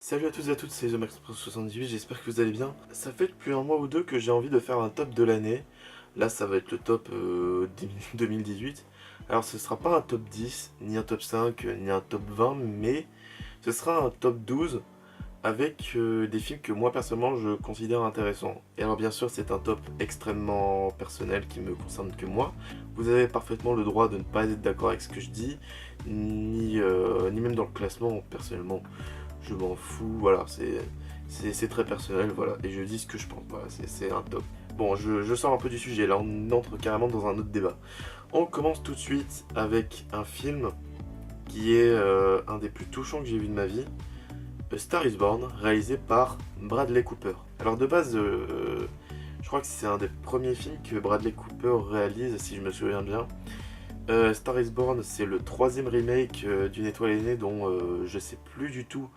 Salut à tous et à toutes, c'est TheMaxPro78, j'espère que vous allez bien. Ça fait depuis un mois ou deux que j'ai envie de faire un top de l'année. Là, ça va être le top 2018. Alors, ce sera pas un top 10, ni un top 5, ni un top 20, mais ce sera un top 12 avec des films que moi, personnellement, je considère intéressants. Et alors, bien sûr, c'est un top extrêmement personnel qui me concerne que moi. Vous avez parfaitement le droit de ne pas être d'accord avec ce que je dis, ni même dans le classement, personnellement. Je m'en fous, voilà, c'est très personnel, voilà, et je dis ce que je pense, voilà, c'est un top. Bon, je sors un peu du sujet, là on entre carrément dans un autre débat. On commence tout de suite avec un film qui est un des plus touchants que j'ai vu de ma vie, A Star is Born, réalisé par Bradley Cooper. Alors de base, je crois que c'est un des premiers films que Bradley Cooper réalise, si je me souviens bien. Star is Born, c'est le troisième remake d'une étoile aînée dont je sais plus du tout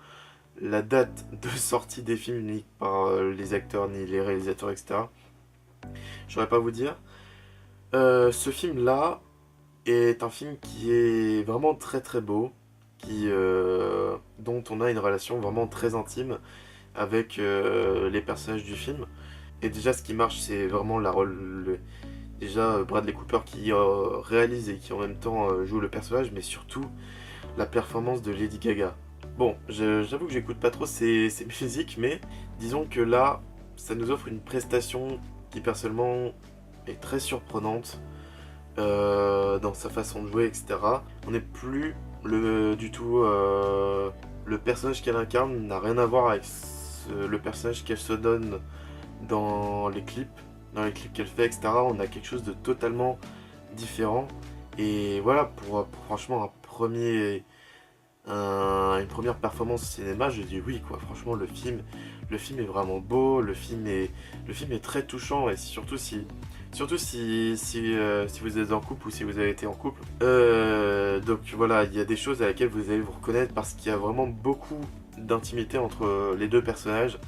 la date de sortie des films ni par les acteurs ni les réalisateurs, etc. Je saurais pas vous dire. Ce film-là est un film qui est vraiment très très beau, dont on a une relation vraiment très intime avec les personnages du film. Et déjà, ce qui marche, c'est vraiment déjà Bradley Cooper qui réalise et qui en même temps joue le personnage, mais surtout la performance de Lady Gaga. Bon, j'avoue que j'écoute pas trop ces musiques, mais disons que là, ça nous offre une prestation qui personnellement est très surprenante dans sa façon de jouer, etc. On n'est plus du tout... le personnage qu'elle incarne n'a rien à voir avec le personnage qu'elle se donne dans les clips, qu'elle fait, etc. On a quelque chose de totalement différent. Et voilà, pour franchement une première performance au cinéma, je dis oui quoi. Franchement, le film est vraiment beau, le film est très touchant et surtout si vous êtes en couple ou si vous avez été en couple. Donc voilà, il y a des choses à laquelle vous allez vous reconnaître parce qu'il y a vraiment beaucoup d'intimité entre les deux personnages.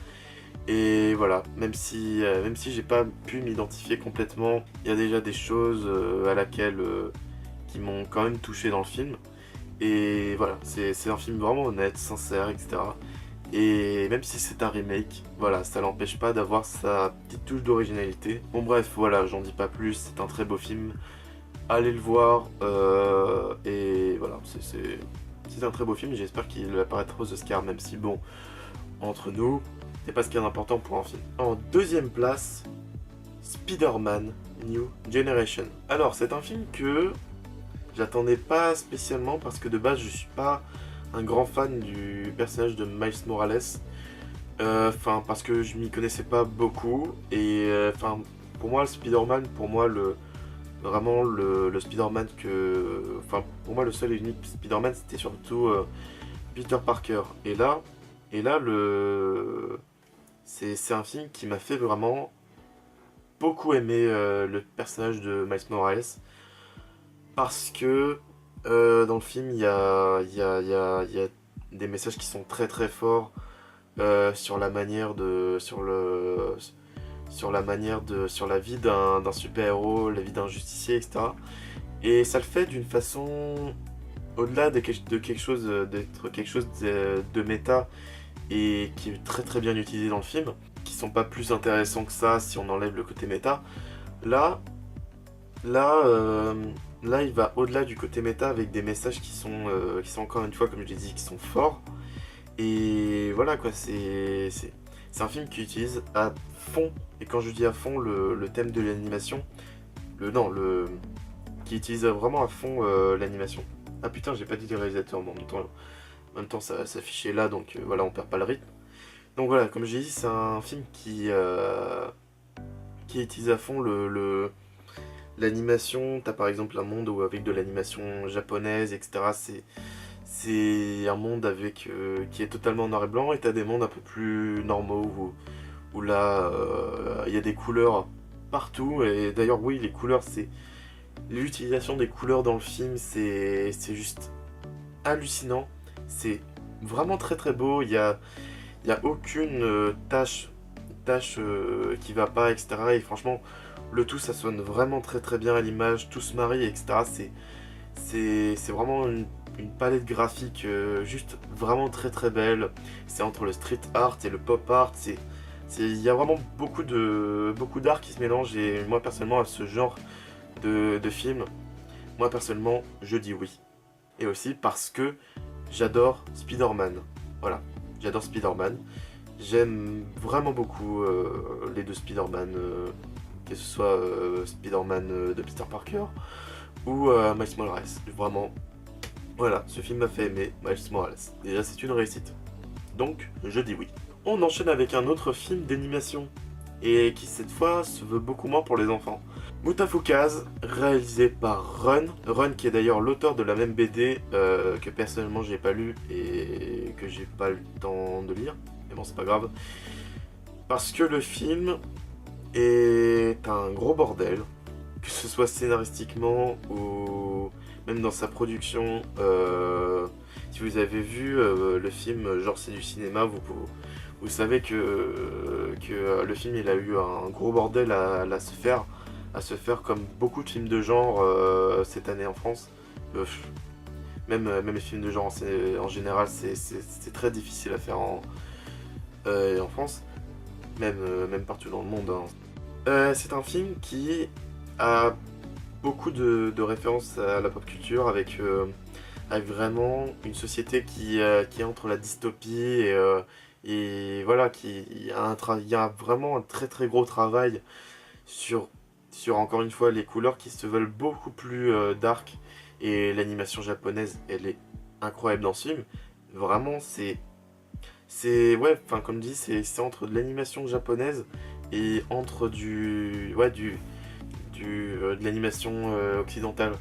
Et voilà, même si j'ai pas pu m'identifier complètement, il y a déjà des choses qui m'ont quand même touché dans le film. Et voilà, c'est un film vraiment honnête, sincère, etc. Et même si c'est un remake, voilà, ça l'empêche pas d'avoir sa petite touche d'originalité. Bon bref, voilà, j'en dis pas plus, c'est un très beau film. Allez le voir, et voilà, c'est un très beau film, j'espère qu'il apparaîtra aux Oscars, même si bon, entre nous, c'est pas ce qui est important pour un film. En deuxième place, Spider-Man New Generation. Alors, c'est un film que j'attendais pas spécialement parce que de base, je suis pas un grand fan du personnage de Miles Morales. Enfin, parce que je m'y connaissais pas beaucoup. Et enfin, pour moi, le Spider-Man, vraiment le Spider-Man que. Enfin, pour moi, le seul et unique Spider-Man, c'était surtout Peter Parker. Et là c'est un film qui m'a fait vraiment beaucoup aimer le personnage de Miles Morales parce que dans le film il y a des messages qui sont très très forts sur la manière de sur la vie d'un super-héros, la vie d'un justicier, etc. Et ça le fait d'une façon au-delà de quelque chose d'être quelque chose de méta et qui est très très bien utilisé dans le film, qui sont pas plus intéressants que ça si on enlève le côté méta. Là, là, euh, là, il va au-delà du côté méta avec des messages qui sont encore une fois, comme je l'ai dit, qui sont forts. Et voilà quoi, c'est un film qui utilise à fond, et quand je dis à fond, le thème de l'animation, non, qui utilise vraiment à fond l'animation. Ah putain, j'ai pas dit le réalisateur, mais en même temps ça s'affichait là, donc voilà, on perd pas le rythme. Donc voilà, comme j'ai dit, c'est un film qui utilise à fond l'animation. T'as par exemple un monde où avec de l'animation japonaise, etc. C'est un monde qui est totalement en noir et blanc, et t'as des mondes un peu plus normaux où là, il y a des couleurs partout. Et d'ailleurs, oui, les couleurs, c'est l'utilisation des couleurs dans le film, c'est juste hallucinant. C'est vraiment très très beau. Il y a aucune tâche qui va pas, etc. Et franchement, le tout, ça sonne vraiment très très bien à l'image. Tout se marie, etc. C'est vraiment une palette graphique juste vraiment très très belle. C'est entre le street art et le pop art. Il y a vraiment beaucoup d'art qui se mélange et moi personnellement à ce genre de film, moi personnellement je dis oui. Et aussi parce que j'adore Spider-Man. Voilà, j'adore Spider-Man. J'aime vraiment beaucoup les deux Spider-Man, que ce soit Spider-Man de Peter Parker ou Miles Morales. Vraiment, voilà, ce film m'a fait aimer Miles Morales. Déjà, c'est une réussite. Donc, je dis oui. On enchaîne avec un autre film d'animation, et qui cette fois se veut beaucoup moins pour les enfants. Mutafukaz, réalisé par Run. Run qui est d'ailleurs l'auteur de la même BD que personnellement j'ai pas lu et que j'ai pas eu le temps de lire. Mais bon, c'est pas grave. Parce que le film est un gros bordel, que ce soit scénaristiquement ou même dans sa production. Si vous avez vu le film Genre c'est du cinéma, vous savez que le film il a eu un gros bordel à se faire comme beaucoup de films de genre cette année en France. Même les films de genre en général, c'est très difficile à faire en France, même partout dans le monde, hein. C'est un film qui a beaucoup de références à la pop culture avec vraiment une société qui est entre la dystopie et voilà, il y a vraiment un très très gros travail sur, sur encore une fois les couleurs qui se veulent beaucoup plus dark et l'animation japonaise elle est incroyable dans ce film. Vraiment ouais, enfin comme dit, c'est entre de l'animation japonaise et entre de l'animation occidentale.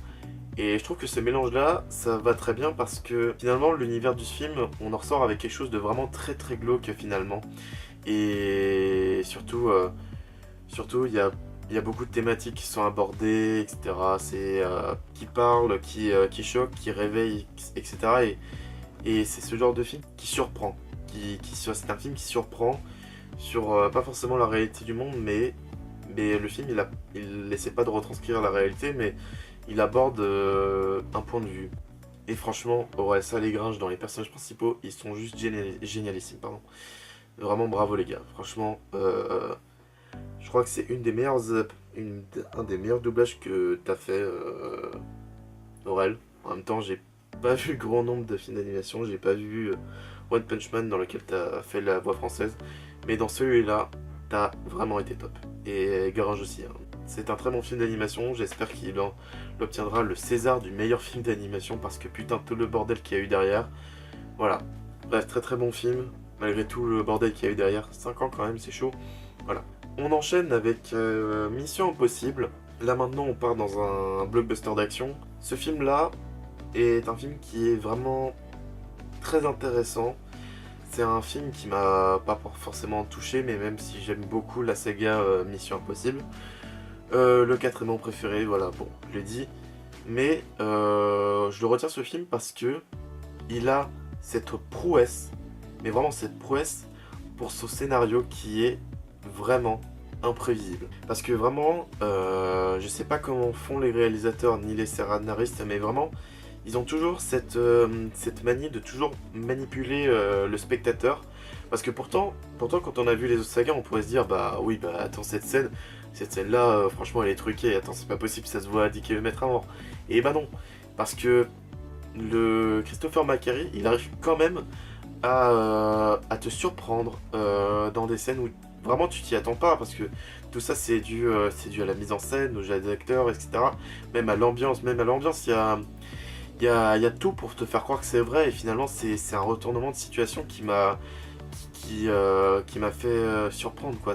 Et je trouve que ce mélange-là, ça va très bien parce que finalement, l'univers du film, on en ressort avec quelque chose de vraiment très très glauque finalement. Et surtout il y a beaucoup de thématiques qui sont abordées, etc. Qui parlent, qui choquent, qui réveillent, etc. Et c'est ce genre de film qui surprend. C'est un film qui surprend sur pas forcément la réalité du monde, mais le film il essaie pas de retranscrire la réalité, mais il aborde un point de vue. Et franchement, Orelsan et Gringe dans les personnages principaux, ils sont juste génialissimes, pardon. Vraiment bravo les gars. Franchement, je crois que c'est un des meilleurs doublages que t'as fait, Aurel. En même temps, j'ai pas vu grand nombre de films d'animation, j'ai pas vu One Punch Man dans lequel t'as fait la voix française, mais dans celui-là, t'as vraiment été top. Et Gringe aussi, hein. C'est un très bon film d'animation, j'espère qu'il obtiendra le César du meilleur film d'animation parce que putain tout le bordel qu'il y a eu derrière. Voilà, bref, très très bon film, malgré tout le bordel qu'il y a eu derrière. 5 ans quand même, c'est chaud. Voilà. On enchaîne avec Mission Impossible. Là maintenant on part dans un blockbuster d'action. Ce film là est un film qui est vraiment très intéressant. C'est un film qui m'a pas forcément touché, mais même si j'aime beaucoup la saga Mission Impossible. Le 4 est mon préféré, voilà, bon, je l'ai dit. Mais je le retiens ce film parce que il a cette prouesse, mais vraiment cette prouesse pour son scénario qui est vraiment imprévisible. Parce que vraiment, je sais pas comment font les réalisateurs ni les scénaristes, mais vraiment, ils ont toujours cette manie de toujours manipuler le spectateur. Parce que pourtant, quand on a vu les autres sagas, on pourrait se dire, bah oui, bah attends, cette scène-là, franchement, elle est truquée. Attends, c'est pas possible, ça se voit à 10 km/h. Et bah non, parce que le Christopher McQuarrie, il arrive quand même à te surprendre dans des scènes où vraiment tu t'y attends pas, parce que tout ça c'est dû à la mise en scène, aux jeux d'acteurs, etc. Même à l'ambiance, il y a tout pour te faire croire que c'est vrai, et finalement c'est un retournement de situation qui m'a fait surprendre, quoi.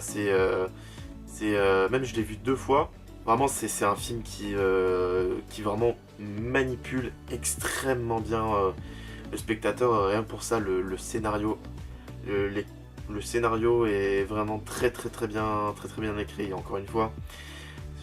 Même je l'ai vu 2 fois. Vraiment, c'est un film qui vraiment manipule extrêmement bien le spectateur. Rien que pour ça, le scénario, le scénario est vraiment très très bien écrit. Et encore une fois,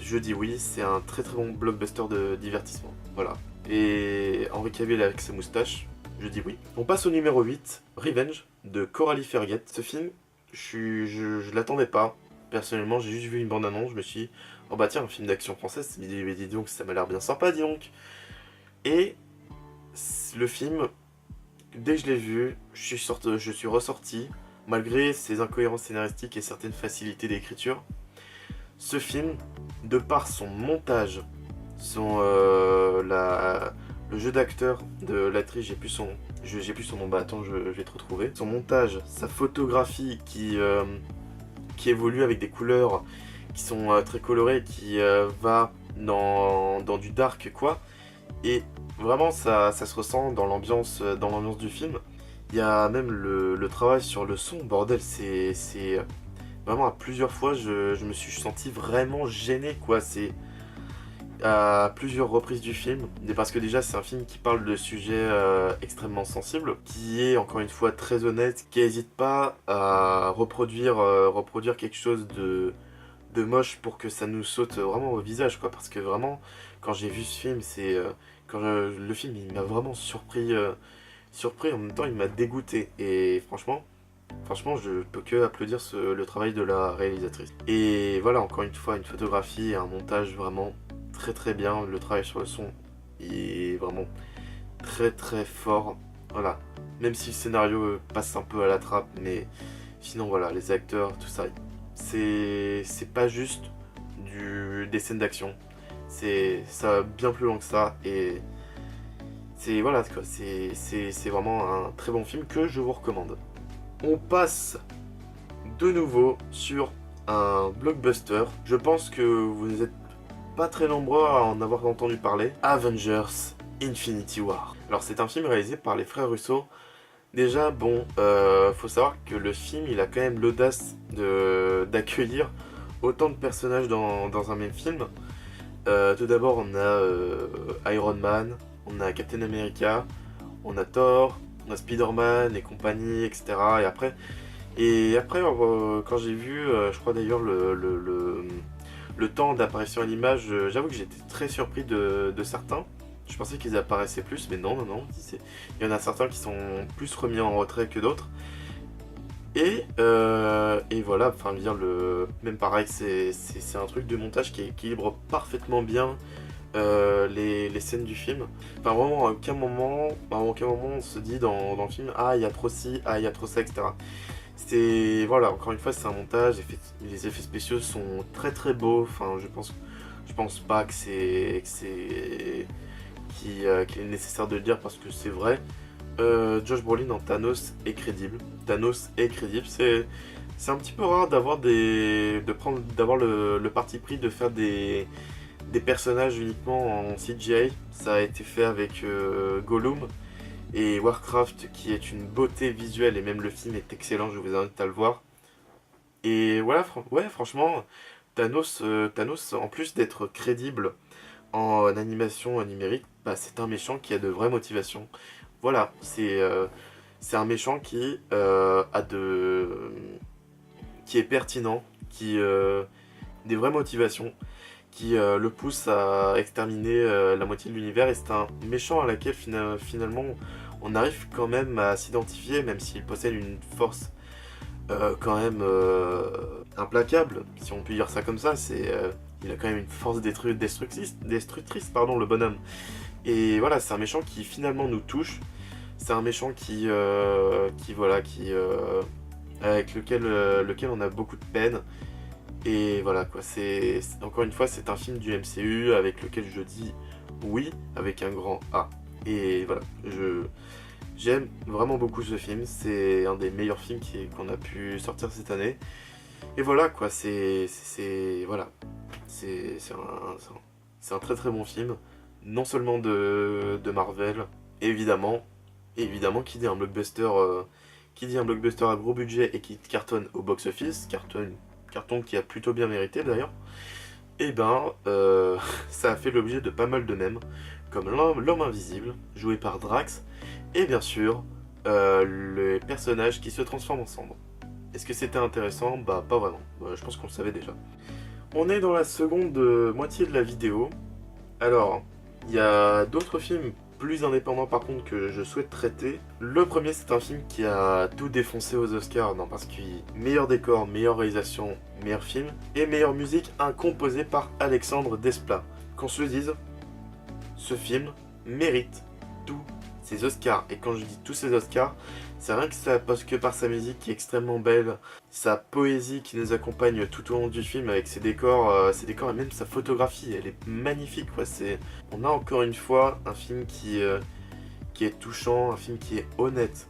je dis oui, c'est un très très bon blockbuster de divertissement. Voilà. Et Henri Cavill avec sa moustache, je dis oui. On passe au numéro 8, Revenge, de Coralie Ferguet. Ce film, je l'attendais pas. Personnellement, j'ai juste vu une bande-annonce, je me suis dit, oh bah tiens, un film d'action française, dis donc, ça m'a l'air bien sympa, dis donc. Et Le film, dès que je l'ai vu, je suis ressorti, malgré ses incohérences scénaristiques et certaines facilités d'écriture. Ce film, de par son montage, le jeu d'acteur de l'actrice, j'ai plus son nom, bah attends, je vais te retrouver. Son montage, sa photographie qui évolue avec des couleurs qui sont très colorées, qui va dans du dark quoi. Et vraiment ça se ressent dans l'ambiance du film. Il y a même le travail sur le son, bordel, c'est vraiment à plusieurs fois je me suis senti vraiment gêné quoi. C'est à plusieurs reprises du film, parce que déjà c'est un film qui parle de sujets extrêmement sensibles, qui est encore une fois très honnête, qui n'hésite pas à reproduire quelque chose de moche pour que ça nous saute vraiment au visage quoi. Parce que vraiment quand j'ai vu ce film, le film il m'a vraiment surpris, en même temps il m'a dégoûté, et franchement, je peux que applaudir le travail de la réalisatrice. Et voilà, encore une fois, une photographie et un montage vraiment très très bien. Le travail sur le son est vraiment très très fort. Voilà, même si le scénario passe un peu à la trappe, mais sinon voilà, les acteurs, tout ça, c'est pas juste des scènes d'action. Ça va bien plus loin que ça, et voilà quoi, c'est vraiment un très bon film que je vous recommande. On passe de nouveau sur un blockbuster. Je pense que vous n'êtes pas très nombreux à en avoir entendu parler. Avengers Infinity War. Alors c'est un film réalisé par les frères Russo. Déjà bon, faut savoir que le film il a quand même l'audace d'accueillir autant de personnages dans un même film. Tout d'abord on a Iron Man, on a Captain America, on a Thor, on a Spider-Man et compagnie, etc. Et après quand j'ai vu, je crois d'ailleurs le temps d'apparition à l'image, j'avoue que j'étais très surpris de certains. Je pensais qu'ils apparaissaient plus, mais non. Il y en a certains qui sont plus remis en retrait que d'autres. Et voilà, enfin, même pareil, c'est un truc de montage qui équilibre parfaitement bien les scènes du film. Enfin, vraiment, à aucun moment on se dit dans le film, ah, il y a trop ci, ah, il y a trop ça, etc. Voilà, encore une fois, c'est un montage, les effets spéciaux sont très très beaux. Enfin, je pense pas qu'il est nécessaire de le dire parce que c'est vrai. Josh Brolin en Thanos est crédible. C'est un petit peu rare d'avoir le parti pris de faire des personnages uniquement en CGI. Ça a été fait avec Gollum et Warcraft, qui est une beauté visuelle, et même le film est excellent, je vous invite à le voir. Et voilà, ouais, franchement, Thanos, en plus d'être crédible en animation numérique, bah, c'est un méchant qui a de vraies motivations. Voilà, c'est un méchant qui qui est pertinent, des vraies motivations, qui le pousse à exterminer la moitié de l'univers, et c'est un méchant à laquelle finalement on arrive quand même à s'identifier, même s'il possède une force quand même implacable, si on peut dire ça comme ça. Il a quand même une force destructrice, pardon, le bonhomme. Et voilà, c'est un méchant qui finalement nous touche. C'est un méchant avec lequel on a beaucoup de peine. Et voilà quoi, encore une fois, c'est un film du MCU avec lequel je dis oui avec un grand A. Et voilà, j'aime vraiment beaucoup ce film. C'est un des meilleurs films qu'on a pu sortir cette année. Et voilà quoi, voilà, c'est un très très bon film. Non seulement de Marvel, évidemment, qui dit un blockbuster à gros budget et qui cartonne au box-office, carton qui a plutôt bien mérité d'ailleurs, et ça a fait l'objet de pas mal de mèmes, comme l'homme invisible, joué par Drax, et bien sûr, les personnages qui se transforment en cendres. Est-ce que c'était intéressant? Bah pas vraiment, je pense qu'on le savait déjà. On est dans la seconde moitié de la vidéo. Alors, il y a d'autres films plus indépendants par contre que je souhaite traiter. Le premier, c'est un film qui a tout défoncé aux Oscars, parce qu'il meilleur décor, meilleure réalisation, meilleur film, et meilleure musique composée par Alexandre Desplat. Qu'on se le dise, ce film mérite tout ces Oscars. Et quand je dis tous ces Oscars, c'est rien que ça parce que par sa musique qui est extrêmement belle, sa poésie qui nous accompagne tout au long du film avec ses décors et même sa photographie, elle est magnifique. Quoi. On a encore une fois un film qui est touchant, un film qui est honnête.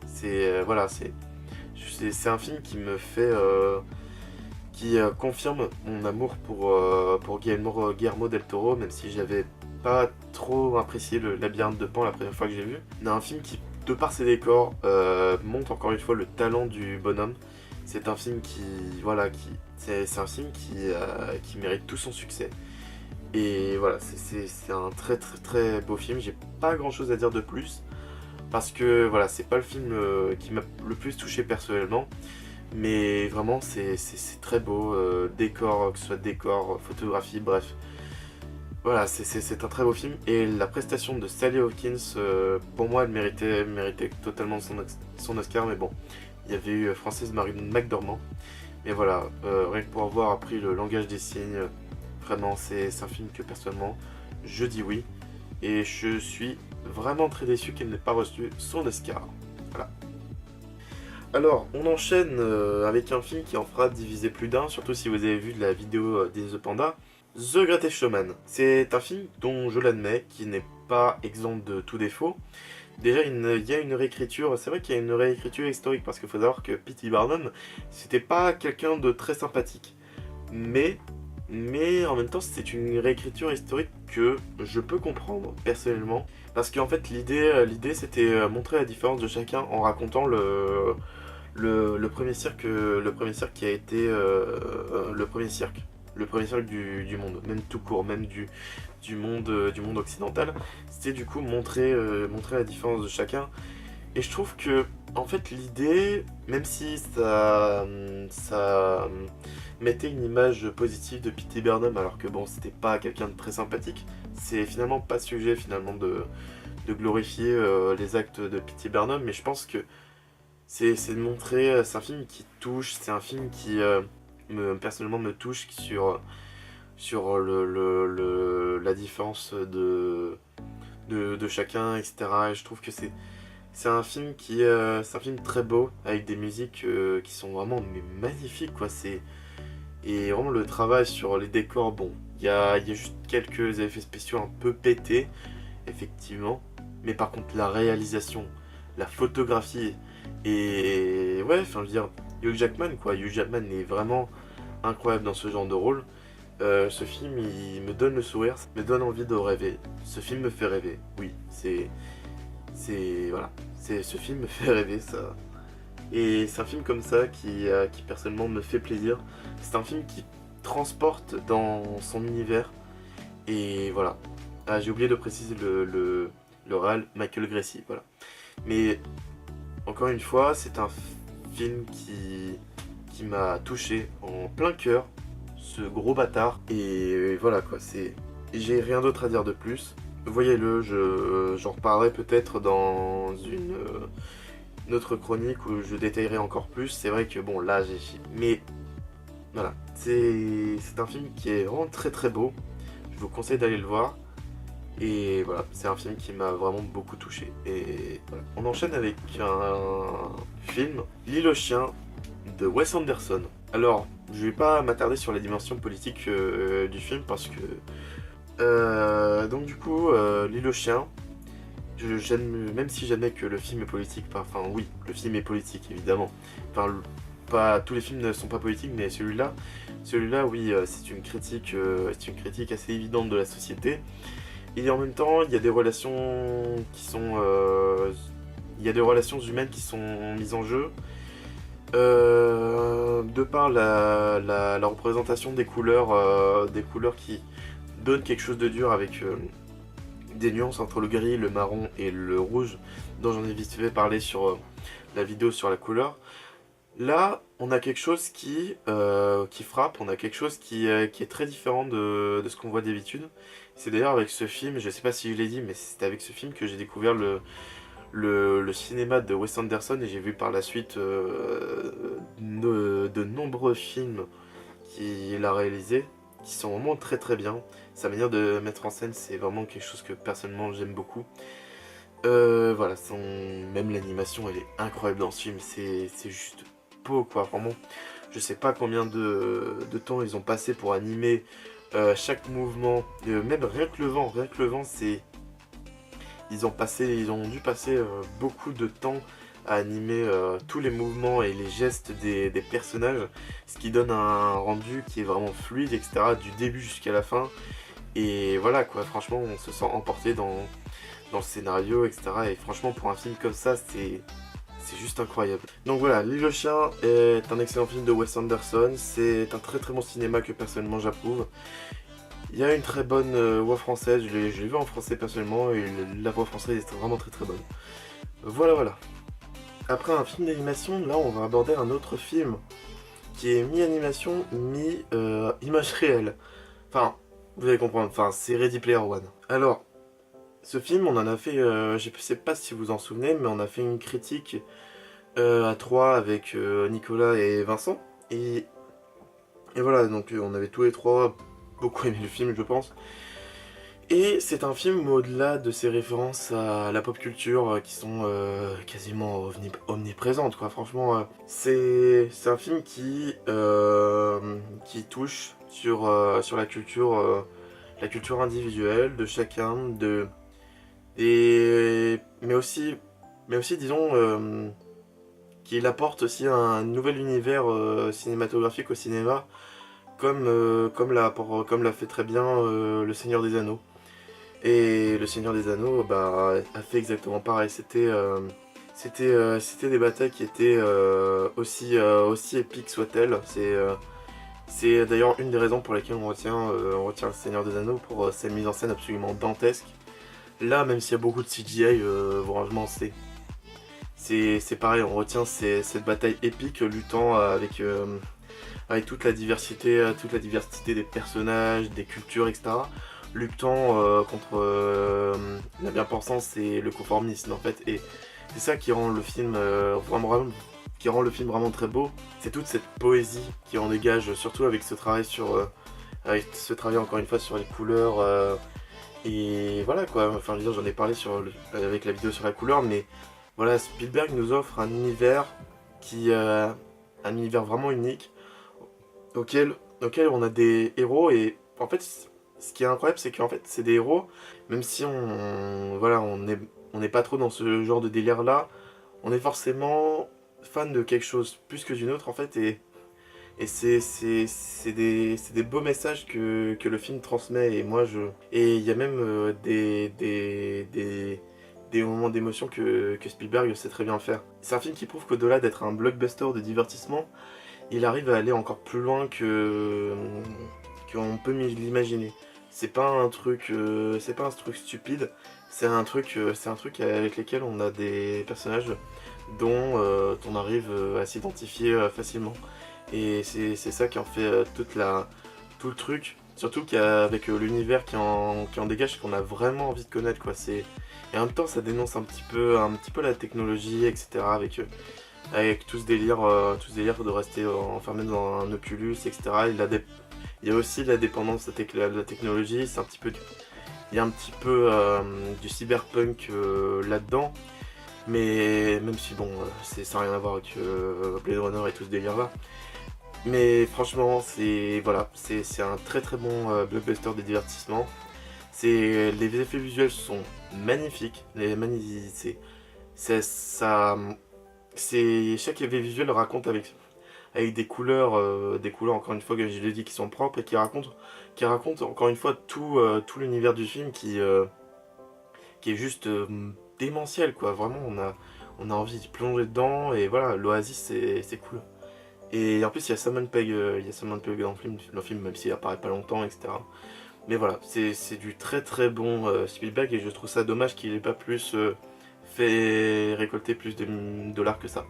Voilà, c'est un film qui me fait, qui confirme mon amour pour Guillermo del Toro, même si j'avais pas trop apprécié le Labyrinthe de Pan la première fois que j'ai vu. On a un film qui, de par ses décors, montre encore une fois le talent du bonhomme. C'est un film c'est un film qui mérite tout son succès. Et voilà, c'est un très très très beau film. J'ai pas grand chose à dire de plus parce que voilà, c'est pas le film qui m'a le plus touché personnellement. Mais vraiment, c'est très beau, décor, que ce soit décor, photographie, bref. Voilà, c'est un très beau film. Et la prestation de Sally Hawkins, pour moi, elle méritait totalement son Oscar. Mais bon, il y avait eu Frances McDormand. Mais voilà, rien que pour avoir appris le langage des signes, vraiment, c'est un film que personnellement, je dis oui. Et je suis vraiment très déçu qu'elle n'ait pas reçu son Oscar. Voilà. Alors, on enchaîne avec un film qui en fera diviser plus d'un, surtout si vous avez vu la vidéo The Panda. The Greatest Showman. C'est un film dont je l'admets, qui n'est pas exempt de tout défaut. Déjà, il y a une réécriture, c'est vrai qu'il y a une réécriture historique, parce qu'il faut savoir que P.T. Barnum, c'était pas quelqu'un de très sympathique. Mais en même temps, c'est une réécriture historique que je peux comprendre, personnellement. Parce qu'en fait, l'idée c'était montrer la différence de chacun en racontant le premier cirque, qui a été le premier cirque du monde, même tout court, même du monde occidental. C'était du coup montrer la différence de chacun. Et je trouve que, en fait, l'idée, même si ça mettait une image positive de P.T. Barnum, alors que bon, c'était pas quelqu'un de très sympathique, c'est finalement pas sujet finalement de glorifier les actes de P.T. Barnum, mais je pense que c'est de montrer, c'est un film qui touche, c'est un film qui personnellement me touche sur la différence de chacun, etc. Et je trouve que c'est un film c'est un film très beau avec des musiques qui sont vraiment mais magnifiques quoi. Et vraiment le travail sur les décors, bon, il y a juste quelques effets spéciaux un peu pétés, effectivement. Mais par contre la réalisation, la photographie et ouais, enfin je veux dire Hugh Jackman quoi. Hugh Jackman est vraiment incroyable dans ce genre de rôle. Ce film, il me donne le sourire, me donne envie de rêver. Ce film me fait rêver. Oui, voilà. Ce film me fait rêver, ça. Et c'est un film comme ça qui personnellement me fait plaisir. C'est un film qui transporte dans son univers. Et voilà. Ah, j'ai oublié de préciser le réal Michael Gracie, voilà. Mais encore une fois, c'est un film qui m'a touché en plein cœur, ce gros bâtard. Et voilà quoi, j'ai rien d'autre à dire de plus. Voyez-le, j'en reparlerai peut-être dans une autre chronique où je détaillerai encore plus. C'est vrai que bon, là mais voilà, c'est un film qui est vraiment très très beau. Je vous conseille d'aller le voir. Et voilà, c'est un film qui m'a vraiment beaucoup touché. Et voilà. On enchaîne avec un film, L'île aux chiens, de Wes Anderson. Alors, je vais pas m'attarder sur la dimension politique du film parce que... donc du coup, L'île aux chiens, même si j'admets que le film est politique, enfin oui, le film est politique évidemment. Enfin, pas tous les films ne sont pas politiques, mais celui-là, oui, c'est une critique assez évidente de la société. Et en même temps, il y a des relations il y a des relations humaines qui sont mises en jeu. De par la représentation des couleurs qui donnent quelque chose de dur avec des nuances entre le gris, le marron et le rouge, dont j'en ai vite fait parler sur la vidéo sur la couleur. Là, on a quelque chose qui frappe, on a quelque chose qui est très différent de ce qu'on voit d'habitude. C'est d'ailleurs avec ce film, je sais pas si je l'ai dit, mais c'est avec ce film que j'ai découvert le cinéma de Wes Anderson et j'ai vu par la suite de nombreux films qu'il a réalisés qui sont vraiment très très bien. Sa manière de mettre en scène, c'est vraiment quelque chose que personnellement j'aime beaucoup. Voilà, même l'animation elle est incroyable dans ce film, c'est juste beau quoi, vraiment. Je sais pas combien de temps ils ont passé pour animer chaque mouvement, même rien que le vent c'est... ils ont dû passer beaucoup de temps à animer tous les mouvements et les gestes des personnages, ce qui donne un rendu qui est vraiment fluide, etc., du début jusqu'à la fin. Et voilà quoi, franchement, on se sent emporté dans le scénario, etc. Et franchement, pour un film comme ça, c'est juste incroyable. Donc voilà, L'Île aux chiens est un excellent film de Wes Anderson. C'est un très très bon cinéma que personnellement j'approuve. Il y a une très bonne voix française, je l'ai vu en français personnellement, et la voix française est vraiment très très bonne. Voilà, voilà. Après un film d'animation, là on va aborder un autre film qui est mi-animation, mi-image réelle. Enfin, vous allez comprendre, enfin c'est Ready Player One. Alors, ce film on en a fait, je sais pas si vous en souvenez, mais on a fait une critique à trois avec Nicolas et Vincent. Et voilà, donc on avait tous les trois beaucoup aimé le film je pense. Et c'est un film au-delà de ses références à la pop culture qui sont quasiment omniprésentes quoi. Franchement, c'est un film qui touche sur la culture individuelle de chacun, mais aussi disons qu'il apporte aussi un nouvel univers cinématographique au cinéma, comme l'a fait très bien Le Seigneur des Anneaux. Et Le Seigneur des Anneaux bah, a fait exactement pareil. C'était des batailles qui étaient aussi épiques soient-elles. C'est d'ailleurs une des raisons pour lesquelles on retient Le Seigneur des Anneaux pour sa mise en scène absolument dantesque. Là, même s'il y a beaucoup de CGI, franchement, c'est pareil, on retient cette bataille épique luttant avec toute la diversité des personnages, des cultures, etc. Luttant contre la bien-pensance et le conformisme en fait. Et c'est ça qui rend le film vraiment très beau. C'est toute cette poésie qui en dégage, surtout avec avec ce travail encore une fois sur les couleurs. Et voilà quoi, enfin je veux dire, j'en ai parlé avec la vidéo sur la couleur, mais voilà, Spielberg nous offre un univers vraiment unique auquel on a des héros. Et en fait ce qui est incroyable c'est qu'en fait c'est des héros, même si voilà, on n'est pas trop dans ce genre de délire là, on est forcément fan de quelque chose plus que d'une autre en fait. Et c'est des beaux messages que le film transmet. Et il y a même des moments d'émotion que Spielberg sait très bien faire. C'est un film qui prouve qu'au-delà d'être un blockbuster de divertissement, il arrive à aller encore plus loin qu'on peut l'imaginer. C'est pas un truc stupide, c'est un truc avec lequel on a des personnages dont on arrive à s'identifier facilement. Et c'est ça qui en fait tout le truc. Surtout qu'avec l'univers qui en dégage, qu'on a vraiment envie de connaître quoi. Et en même temps ça dénonce un petit peu la technologie, etc. Avec tout ce délire de rester enfermé dans un Oculus, etc. Il y a aussi la dépendance de la technologie, il y a un petit peu du cyberpunk là-dedans. Mais même si bon, ça n'a rien à voir avec Blade Runner et tout ce délire là. Mais franchement, c'est un très très bon blockbuster de divertissement. Les effets visuels sont magnifiques. Ça, chaque effet visuel raconte avec des couleurs encore une fois que je l'ai dit qui sont propres et qui racontent encore une fois tout l'univers du film qui est juste démentiel quoi. Vraiment, on a envie de plonger dedans et voilà, l'Oasis c'est cool. Et en plus, il y a Simon Pegg dans le film, même s'il apparaît pas longtemps, etc. Mais voilà, c'est du très très bon Spielberg et je trouve ça dommage qu'il ait pas plus fait récolter plus de dollars que ça.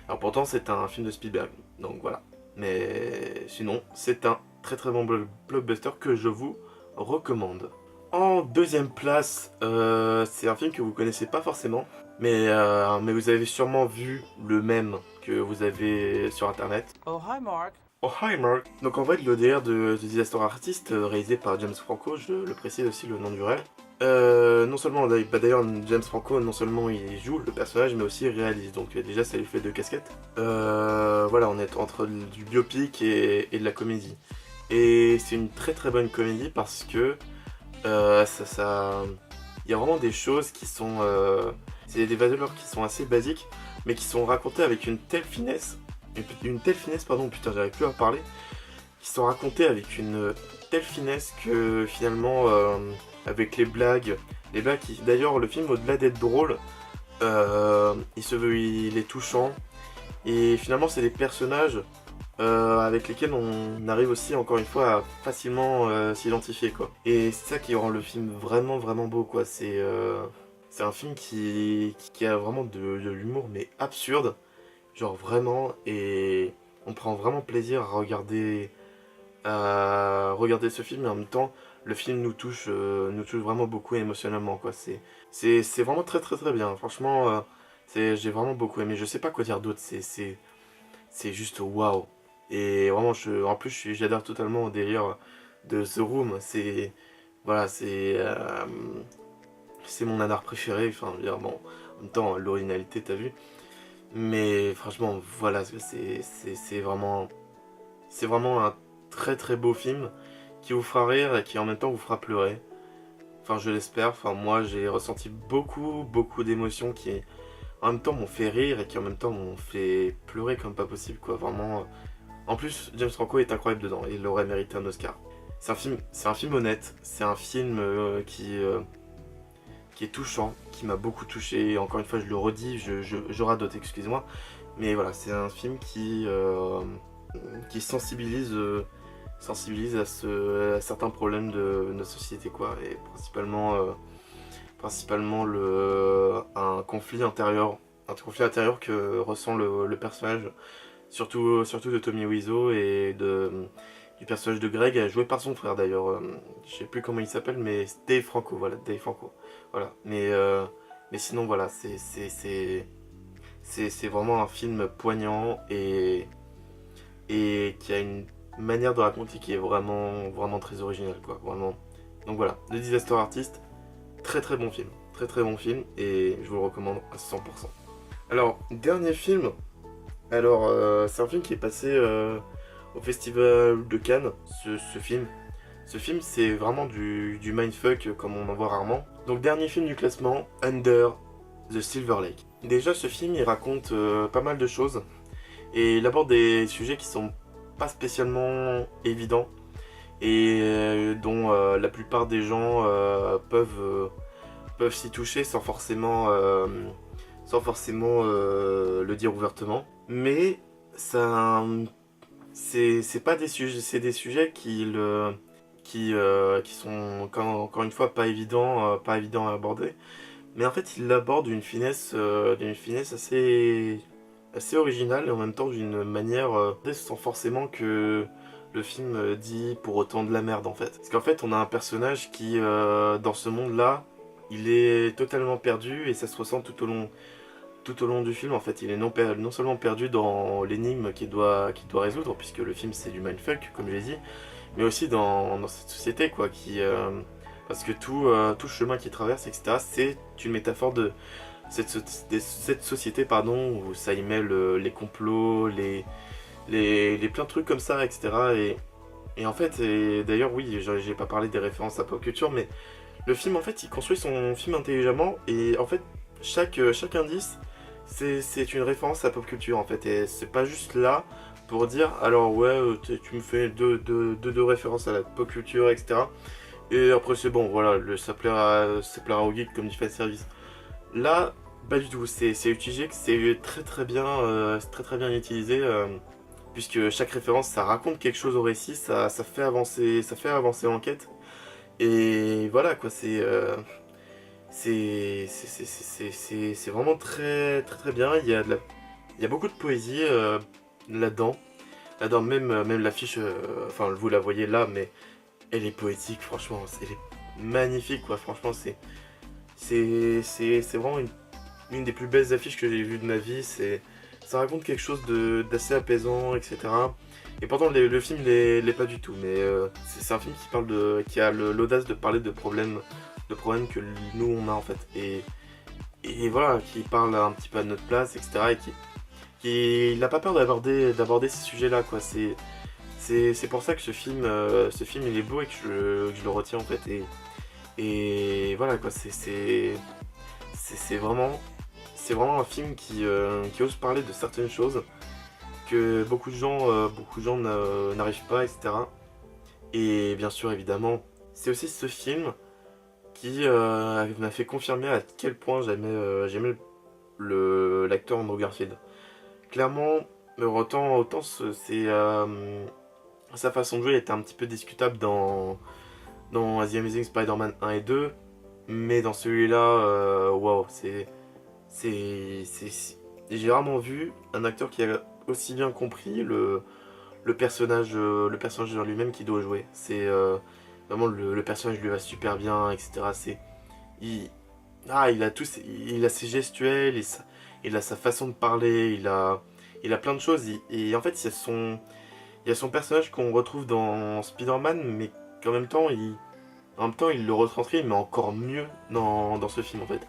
Alors pourtant, c'est un film de Spielberg, donc voilà. Mais sinon, c'est un très très bon blockbuster que je vous recommande. En deuxième place, c'est un film que vous connaissez pas forcément, mais vous avez sûrement vu le même que vous avez sur internet. Oh, hi, Mark. Oh hi Mark. Donc en vrai, l'ODR de The Disaster Artist, réalisé par James Franco, je le précise aussi le nom du réel, Non seulement, d'ailleurs, James Franco, non seulement il joue le personnage, mais aussi il réalise, donc déjà ça lui fait deux casquettes. Voilà, on est entre du biopic et de la comédie. Et c'est une très très bonne comédie parce que il y a vraiment des choses qui sont... c'est des valeurs qui sont assez basiques, mais qui sont racontées avec une telle finesse, pardon, putain, j'arrive plus à parler, qui sont racontées avec une telle finesse que finalement, avec les blagues qui... D'ailleurs, le film, au-delà d'être drôle, il est touchant, et finalement, c'est des personnages avec lesquels on arrive aussi, encore une fois, à facilement s'identifier, quoi. Et c'est ça qui rend le film vraiment, vraiment beau, quoi. C'est un film qui a vraiment de l'humour, mais absurde, genre vraiment, et on prend vraiment plaisir à regarder ce film, et en même temps, le film nous touche vraiment beaucoup émotionnellement, quoi. C'est vraiment très, très, très bien. Franchement, j'ai vraiment beaucoup aimé. Je sais pas quoi dire d'autre. C'est juste waouh. Et vraiment, en plus, j'adore totalement le délire de The Room. Voilà, c'est mon nanar préféré. Enfin, je veux dire, bon, en même temps, l'originalité, t'as vu. Mais franchement, voilà, c'est vraiment un très très beau film qui vous fera rire et qui en même temps vous fera pleurer. Enfin, je l'espère. Enfin, moi, j'ai ressenti beaucoup, beaucoup d'émotions qui, en même temps, m'ont fait rire et qui en même temps m'ont fait pleurer comme pas possible, quoi. Vraiment. En plus, James Franco est incroyable dedans. Il aurait mérité un Oscar. C'est un film honnête. C'est un film qui est touchant, qui m'a beaucoup touché. Encore une fois, je le redis, je radote, excusez-moi. Mais voilà, c'est un film qui sensibilise à certains problèmes de notre société, quoi. Et principalement un conflit intérieur que ressent le personnage, surtout de Tommy Wiseau et du personnage de Greg, joué par son frère d'ailleurs. Je sais plus comment il s'appelle, mais c'est Dave Franco, voilà, Dave Franco. Voilà. Mais sinon, voilà, c'est vraiment un film poignant et qui a une manière de raconter qui est vraiment, vraiment très originale, quoi. Vraiment. Donc voilà, The Disaster Artist, très très bon film. Très très bon film et je vous le recommande à 100%. Alors, dernier film. Alors, c'est un film qui est passé au Festival de Cannes, ce film. Ce film, c'est vraiment du mindfuck comme on en voit rarement. Donc, dernier film du classement, Under the Silver Lake. Déjà, ce film, il raconte pas mal de choses et il aborde des sujets qui sont pas spécialement évidents et dont la plupart des gens peuvent s'y toucher sans forcément le dire ouvertement. Mais ça, c'est pas des sujets, c'est des sujets qui sont encore une fois pas évidents à aborder. Mais en fait, il l'aborde d'une finesse assez originale et en même temps d'une manière sans forcément que le film dit pour autant de la merde en fait. Parce qu'en fait, on a un personnage qui, dans ce monde-là, il est totalement perdu et ça se ressent tout au long du film. En fait, il est non seulement perdu dans l'énigme qu'il doit résoudre, puisque le film c'est du mindfuck, comme je l'ai dit, mais aussi dans cette société, quoi, parce que tout chemin qu'il traverse, etc., c'est une métaphore de cette société, pardon, où ça y mêle les complots, les plein de trucs comme ça, etc. Et en fait, et d'ailleurs, oui, j'ai pas parlé des références à pop culture, mais le film, en fait, il construit son film intelligemment, et en fait, chaque indice, c'est une référence à pop culture, en fait, et c'est pas juste là pour dire, alors ouais, tu me fais deux références à la pop culture, etc. Et après, c'est bon, voilà, ça plaira au geek comme du fan service. Là, pas du tout, c'est utilisé, c'est très très bien, c'est très très bien utilisé, puisque chaque référence, ça raconte quelque chose au récit, ça fait avancer l'enquête. Et voilà quoi, c'est vraiment très très très bien. Il y a beaucoup de poésie là-dedans. Là-dedans, même l'affiche, enfin vous la voyez là, mais elle est poétique, franchement, elle est magnifique quoi. Franchement, c'est vraiment une des plus belles affiches que j'ai vues de ma vie. Ça raconte quelque chose d'assez apaisant, etc. Et pourtant le film l'est pas du tout, mais c'est un film qui a l'audace de parler de de problèmes que nous on a en fait. Et voilà, qui parle un petit peu à notre place, etc. Et qui n'a pas peur d'aborder ces sujets-là, quoi. C'est pour ça que ce film il est beau et que je le retiens en fait. Et voilà quoi, c'est vraiment, c'est vraiment un film qui ose parler de certaines choses que beaucoup de gens n'arrivent pas, etc. Et bien sûr, évidemment, c'est aussi ce film qui m'a fait confirmer à quel point j'aimais l'acteur Andrew Garfield. Clairement, sa façon de jouer était un petit peu discutable dans The Amazing Spider-Man 1 et 2, mais dans celui-là, waouh, j'ai rarement vu un acteur qui a aussi bien compris le personnage en lui-même qu'il doit jouer. Vraiment le personnage lui va super bien, etc. Il, il a ses gestuels, il a sa façon de parler, il a plein de choses. Et en fait, il y a son personnage qu'on retrouve dans Spider-Man, mais qu'en même temps, en même temps, il le retranscrit, mais encore mieux dans ce film en fait.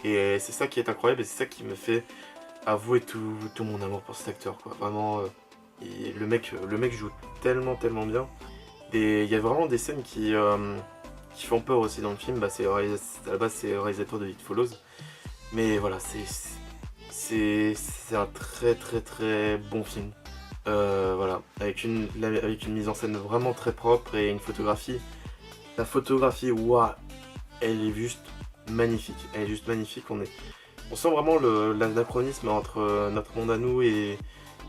Et c'est ça qui est incroyable, et c'est ça qui me fait avouer tout mon amour pour cet acteur, quoi. Vraiment, le mec joue tellement bien. Et il y a vraiment des scènes qui font peur aussi dans le film. Bah, à la base, c'est le réalisateur de It Follows. Mais voilà, c'est un très bon film. Voilà, avec une mise en scène vraiment très propre et une photographie. La photographie, waouh, elle est juste magnifique. Elle est juste magnifique. On sent vraiment l'anachronisme entre notre monde à nous et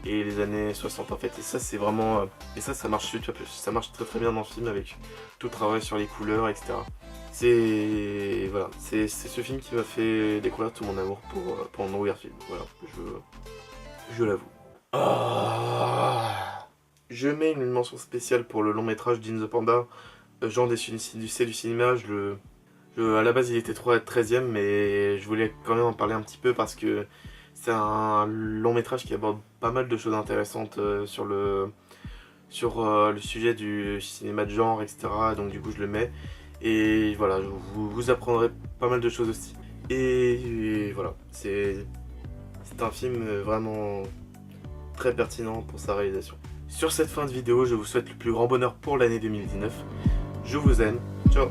les années 60 en fait. Et ça, c'est vraiment. Et ça marche, ça marche très bien dans le film avec tout le travail sur les couleurs, etc. Voilà, c'est ce film qui m'a fait découvrir tout mon amour pour Andrew Garfield. Voilà, je l'avoue. Je mets une mention spéciale pour le long métrage d'In the Panda, genre du cinéma. À la base il était 13ème, mais je voulais quand même en parler un petit peu parce que c'est un long métrage qui aborde pas mal de choses intéressantes sur le sujet du cinéma de genre, etc. Donc du coup je le mets. Et voilà, vous apprendrez pas mal de choses aussi. Et voilà, c'est un film vraiment très pertinent pour sa réalisation. Sur cette fin de vidéo, je vous souhaite le plus grand bonheur pour l'année 2019. Je vous aime. Ciao.